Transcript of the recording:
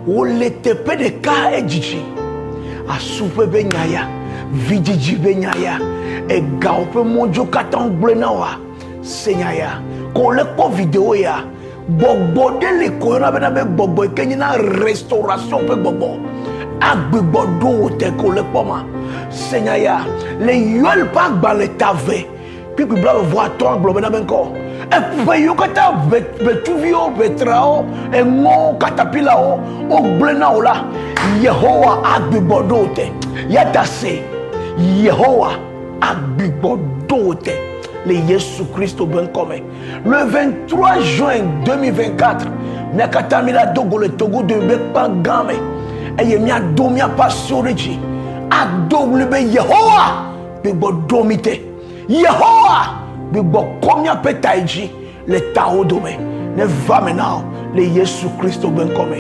O le tepe de ka ejiji. Asupe benyaya. Vidiji benyaya. E gaupe mojo katang blenawa. Senyaya. Ko le ko video ya. Bobo de le ko na bena be bobo kenyina restauration pe bobo. Agbegbo do te ko le poma. Senyaya. Le yol pa gba le tave. Puis bla voir toi bla bena ben ko. E pe yo kata betuvio betrao e ngo katapila o blena ola. Yehowa agbegbo do te. Yata se Yehowa agbegbo do te. Le Jésus Christ ben comme le 23 juin 2024 nakata mila dogo le togo de bekpa game e mia do mia pasoreji adoble be Yehowa be bodomite Yehowa be bokomia petaiji le tao dome ne va maintenant le Jésus Christ ben comme